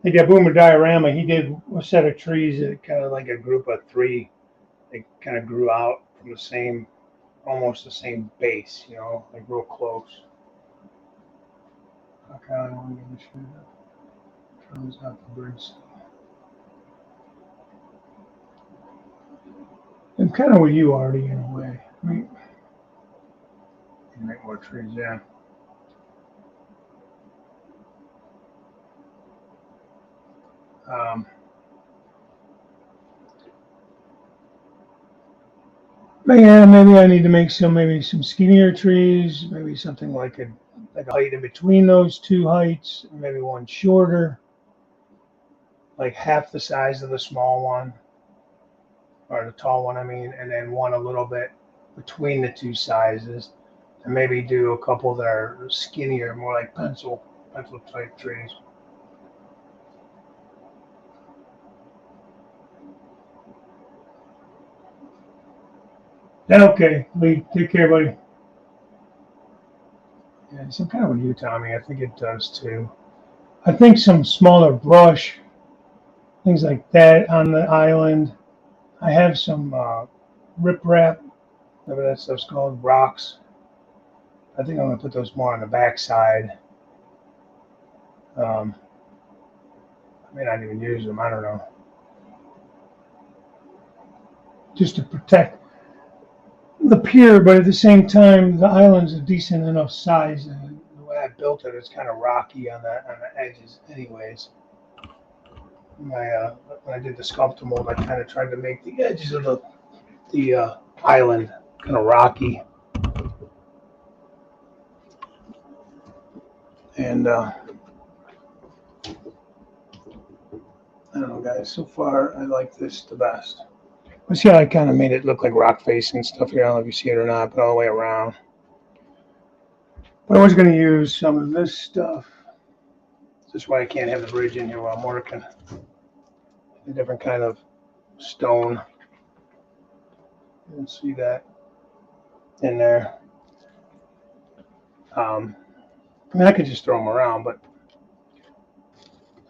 like that Boomer Diorama. He did a set of trees that kind of like a group of three. They kind of grew out from the same, almost the same base, like real close. Okay, I don't want to give a shit. Turns out the bridge. I'm kind of where you already in a way. I mean, you make more trees, yeah. Um, but yeah, maybe I need to make maybe some skinnier trees, maybe something like a height in between those two heights, maybe one shorter, like half the size of the small one, or the tall one, I mean, and then one a little bit between the two sizes, and maybe do a couple that are skinnier, more like pencil type trees. Yeah, okay, Lee, take care, buddy. Yeah, some kind of with you, Tommy. I think it does too. I think some smaller brush, things like that on the island. I have some riprap, whatever that stuff's called, rocks. I think I'm gonna put those more on the backside. Um, I may not even use them. I don't know, just to protect the pier, but at the same time, the island's a decent enough size, and the way I built it, it's kind of rocky on the edges, anyways. My when I did the sculptor mold, I kind of tried to make the edges of the island kind of rocky, and I don't know, guys. So far, I like this the best. But see how I kind of made it look like rock face and stuff here. I don't know if you see it or not, but all the way around. But I was going to use some of this stuff. That's why I can't have the bridge in here while I'm working. A different kind of stone. You can see that in there. I mean, I could just throw them around, but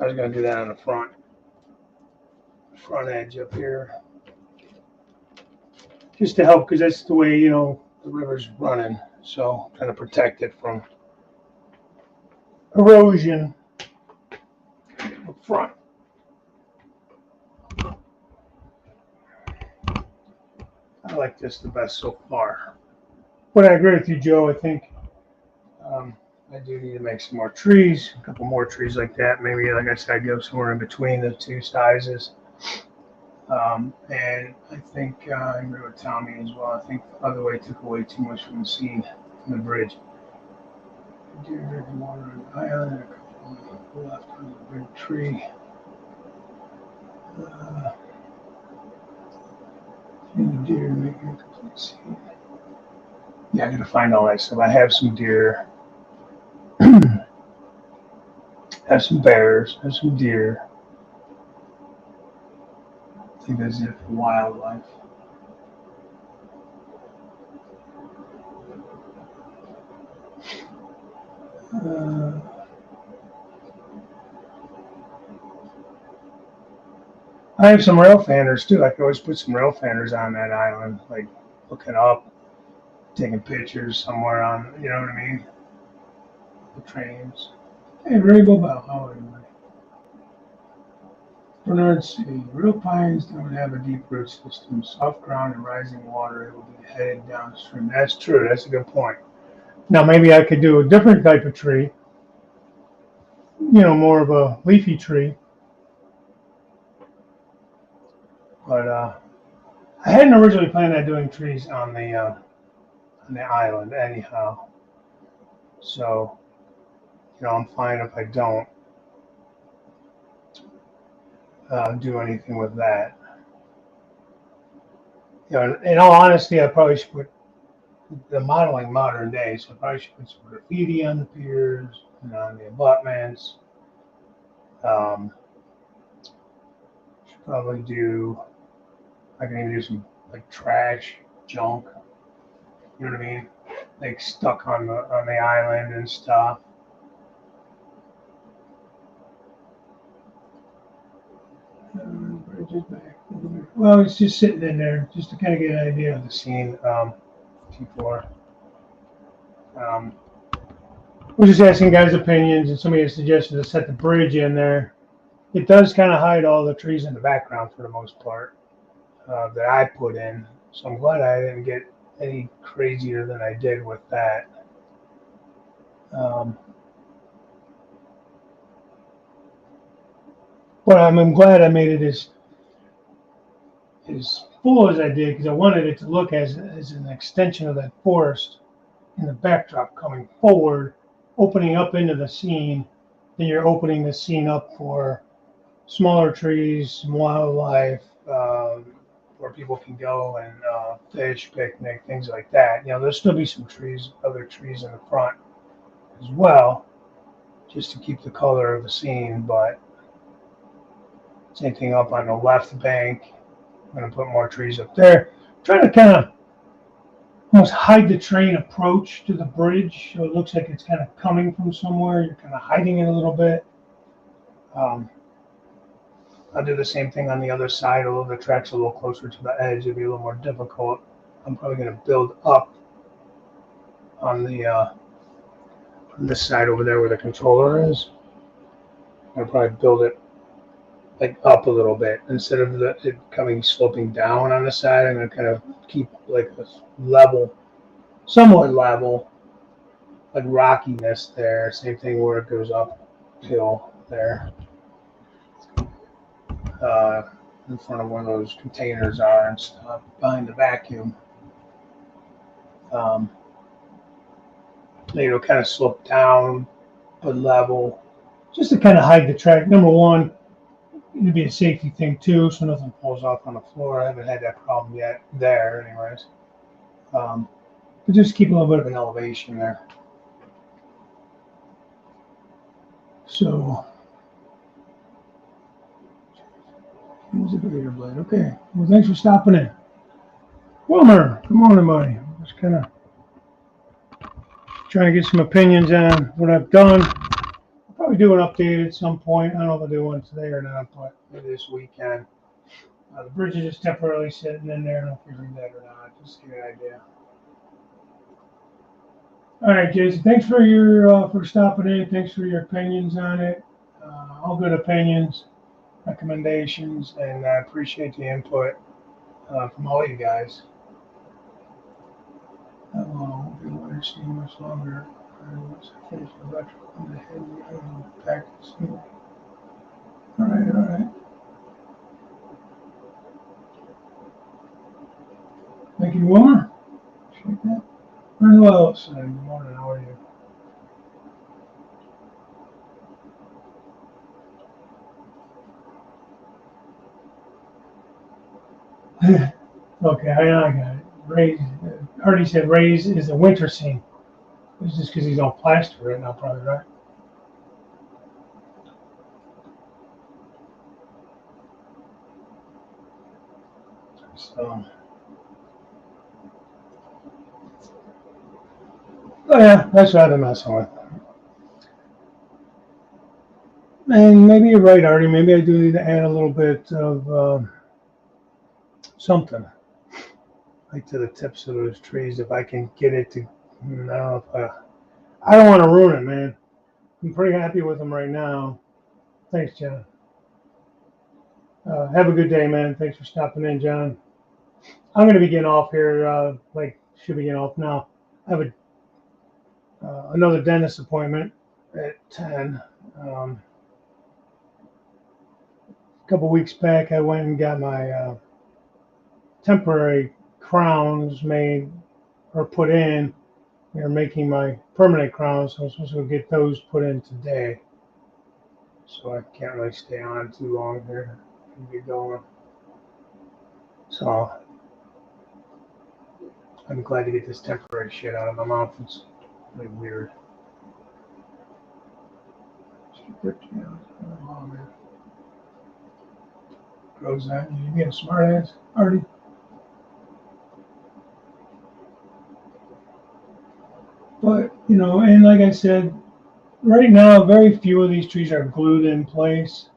I was going to do that on the front edge up here, just to help, because that's the way the river's running. So trying to protect it from erosion up front. I like this the best so far. But I agree with you, Joe. I think I do need to make some more trees, a couple more trees like that. Maybe, like I said, go somewhere in between the two sizes. And I think I agree with Tommy as well. I think the other way took away too much from the scene from the bridge. Deer drinking water on the island, a couple left on the big tree. Uh, the deer making a complete scene. Yeah, I gotta find all that stuff. I have some deer, have some bears, have some deer. I think that's it for wildlife. Uh, I have some rail fanners too. I could always put some rail fanners on that island, like looking up, taking pictures somewhere on, you know what I mean? The trains. Hey, Rainbow Bell, how are you, buddy? Bernard C. Real pines don't have a deep root system. Soft ground and rising water, it will be headed downstream. That's true. That's a good point. Now maybe I could do a different type of tree, more of a leafy tree. But I hadn't originally planned on doing trees on the island anyhow. So, I'm fine if I don't do anything with that. In all honesty, I probably should put the modeling modern day, so I probably should put some graffiti on the piers and on the abutments. Should probably I can even do some like trash, junk, you know what I mean? Like stuck on the island and stuff. Well, it's just sitting in there just to kind of get an idea of the scene. T4. We're just asking guys' opinions, and somebody has suggested to set the bridge in there. It does kind of hide all the trees in the background for the most part that I put in. So I'm glad I didn't get any crazier than I did with that. But I'm glad I made it as full as I did because I wanted it to look as an extension of that forest in the backdrop coming forward, opening up into the scene. Then you're opening the scene up for smaller trees, some wildlife, where people can go and fish, picnic, things like that. There'll still be some other trees in the front as well, just to keep the color of the scene. But same thing up on the left bank. I'm going to put more trees up there. Trying to kind of almost hide the train approach to the bridge, so it looks like it's kind of coming from somewhere. You're kind of hiding it a little bit. I'll do the same thing on the other side, although the track's a little closer to the edge. It'll be a little more difficult. I'm probably going to build up on this side over there where the controller is. I'll probably build it like up a little bit instead of it sloping down on the side. I'm going to kind of keep like this level, somewhat level, like rockiness there. Same thing where it goes uphill there. In front of one of those containers are and stuff behind the vacuum. It'll kind of slope down but level, just to kind of hide the track. Number one, it'd be a safety thing too, so nothing falls off on the floor. I haven't had that problem yet there, anyways. But just keep a little bit of an elevation there. So. Blade. Okay. Well, thanks for stopping in. Wilmer, good morning, buddy. Just kind of trying to get some opinions on what I've done. I'll probably do an update at some point. I don't know if I'll do one today or not, but maybe this weekend. The bridge is just temporarily sitting in there. I don't know if you read that or not. Just to get an idea. All right, Jason. Thanks for stopping in. Thanks for your opinions on it. All good opinions, recommendations, and I appreciate the input from all you guys. How long will be water see much longer? Once I finish the electrical on the head, back to the ceiling. All right. Thank you, Wilmer. Appreciate that. Very well, son. Good morning. How are you? Okay, I got it. Raise. Artie said Raise is a winter scene. It's just because he's on plaster right now, probably, right? So. Oh yeah, that's what I've been messing with. And maybe you're right, Artie. Maybe I do need to add a little bit of something, like to the tips of those trees, if I can get it to. I don't know if I don't want to ruin it, man. I'm pretty happy with them right now. Thanks, John. Have a good day, man. Thanks for stopping in, John. I'm going to be getting off here. Should be getting off now. I have another dentist appointment at 10. A couple weeks back, I went and got my temporary crowns made or put in. They're making my permanent crowns, so I'm supposed to get those put in today. So I can't really stay on too long here and get going. So I'm glad to get this temporary shit out of my mouth. It's really weird. Oh, man. Grows that. You being a smart ass, Artie. But, and like I said, right now, very few of these trees are glued in place.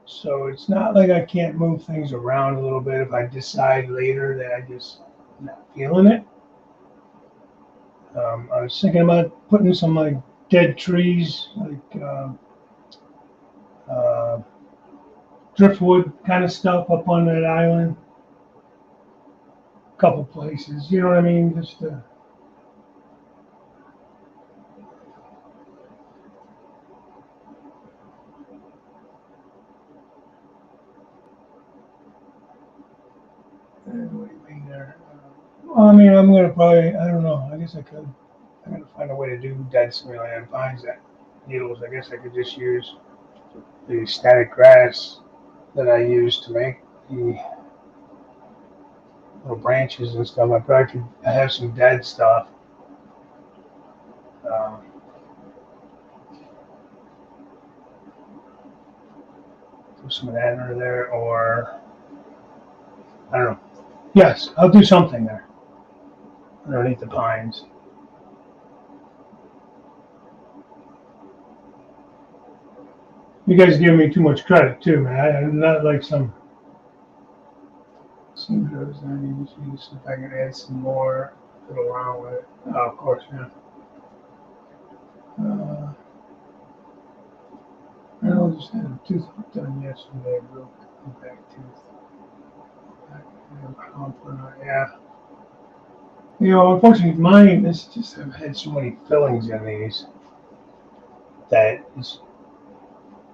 So it's not like I can't move things around a little bit if I decide later that I just not feeling it. I was thinking about putting some like dead trees, like uh, driftwood kind of stuff up on that island. A couple places, you know what I mean? Just what do you mean there? Well, I mean, I'm gonna probably, I don't know. I guess I could. I'm gonna find a way to do dead Sumerian pines that needles. I guess I could just use the static grass that I use to make the little branches and stuff. I probably could. I have some dead stuff. Um, Put some of that under there, or I don't know. Yes, I'll do something there underneath the pines. You guys give me too much credit too, man. I'm not like some. Some goes I need to see if I can add some more. Fiddle around with it. Oh, of course, yeah. I know I just had a tooth done yesterday, broke a back tooth. Yeah. Unfortunately, mine, this just, I've had so many fillings in these that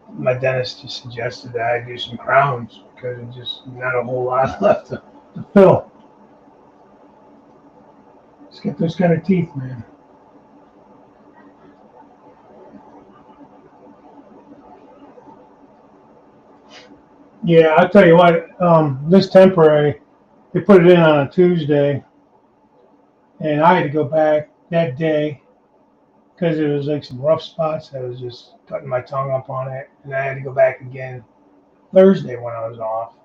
my dentist just suggested that I do some crowns because there's just not a whole lot left to fill. Just get those kind of teeth, man. Yeah, I'll tell you what, this temporary, they put it in on a Tuesday, and I had to go back that day because it was like some rough spots. I was just cutting my tongue up on it, and I had to go back again Thursday when I was off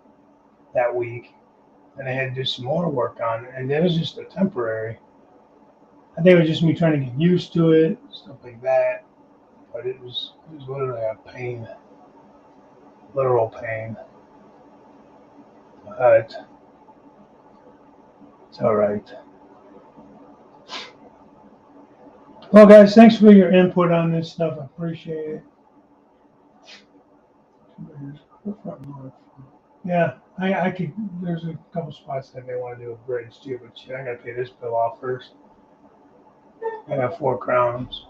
that week, and I had to do some more work on it, and it was just a temporary. I think it was just me trying to get used to it, stuff like that. But it was literally a pain, literal pain. But it's all right. Well, guys, thanks for your input on this stuff. I appreciate it. Yeah, I could. There's a couple spots that may want to do a bridge too, but shit, I gotta pay this bill off first. I got 4 crowns.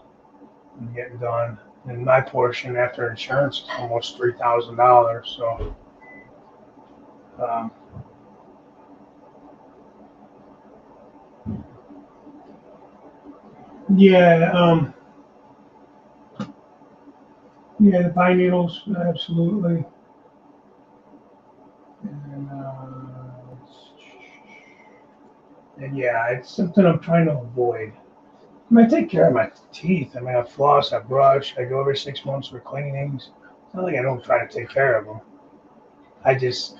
I'm getting done, and my portion after insurance is almost $3,000. So, um, yeah, yeah, the pine needles, absolutely. And, and yeah, it's something I'm trying to avoid. I mean, I take care of my teeth. I mean, I floss, I brush, I go every 6 months for cleanings. It's not like I don't try to take care of them. I just,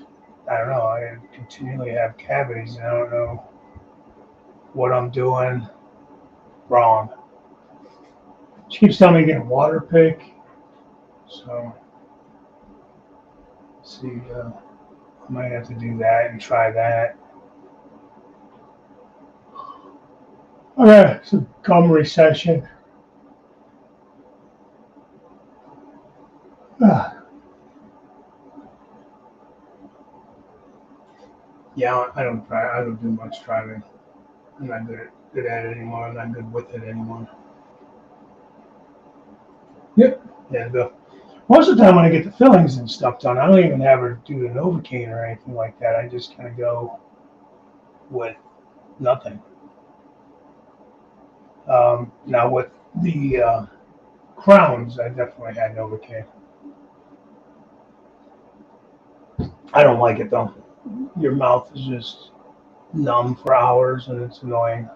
I don't know, I continually have cavities and I don't know what I'm doing wrong. She keeps telling me to get a water pick. So, see, I might have to do that and try that. Okay, so gum recession. Ah, yeah, I don't try. I don't do much driving. I'm not good at good at it anymore. I'm not good with it anymore. Yep. Yeah, most of the time when I get the fillings and stuff done, I don't even have her do the Novocaine or anything like that. I just kind of go with nothing. Now with the crowns, I definitely had Novocaine. I don't like it though. Your mouth is just numb for hours and it's annoying.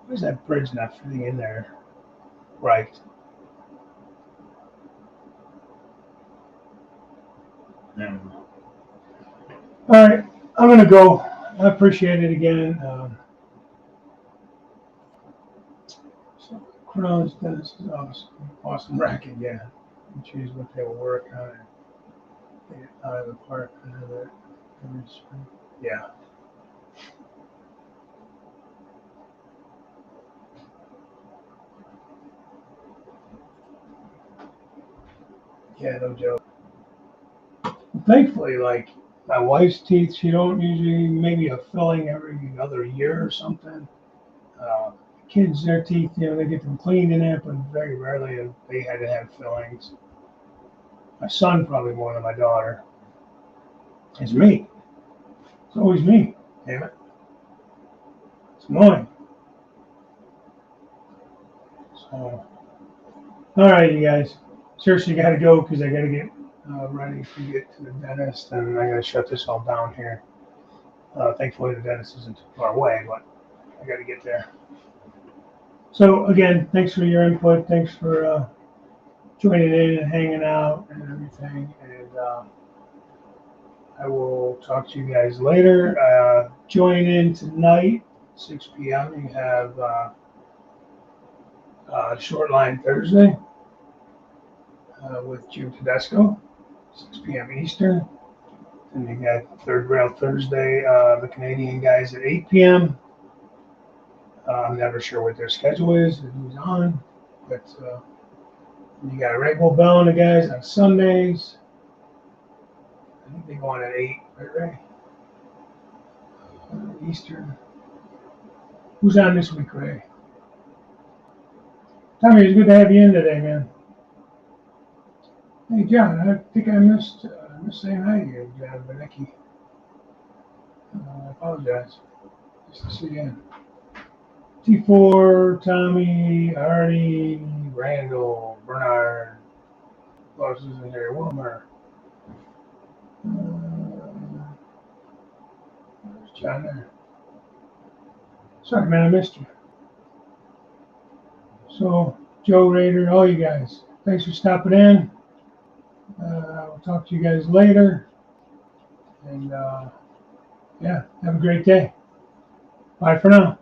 Why is that bridge not fitting in there? Right. Yeah. All right, I'm gonna go. I appreciate it again. So Crowns, Dennis is awesome. Awesome racket, yeah. You choose what they will work on. Get it out of the park. Yeah. Yeah, no joke. Thankfully, like my wife's teeth, she don't usually maybe a filling every other year or something. Uh, Kids, their teeth, they get them cleaned and that, but very rarely have they had to have fillings. My son probably more than my daughter. It's me. It's always me. Damn it. It's annoying. So, all right, you guys. Seriously, got to go because I got to get ready to get to the dentist, and I got to shut this all down here. Thankfully, the dentist isn't too far away, but I got to get there. So again, thanks for your input. Thanks for joining in and hanging out and everything. And I will talk to you guys later. Join in tonight, 6 p.m. You have Short Line Thursday with Jim Tedesco, 6 p.m. Eastern. And you got Third Rail Thursday, the Canadian guys at 8 p.m. I'm never sure what their schedule is and who's on, but you got Red Bull Bell and the guys on Sundays. I think they go on at 8, right, Ray? Eastern. Who's on this week, Ray? Tommy, it's good to have you in today, man. Hey, John, I think I missed saying hi to you, John Benicki. I apologize. Nice to see you again. T4, Tommy, Artie, Randall, Bernard, who else is in there? Wilmer. There's John there. Sorry, man, I missed you. So, Joe Rader, all you guys, thanks for stopping in. We'll talk to you guys later. And yeah, have a great day. Bye for now.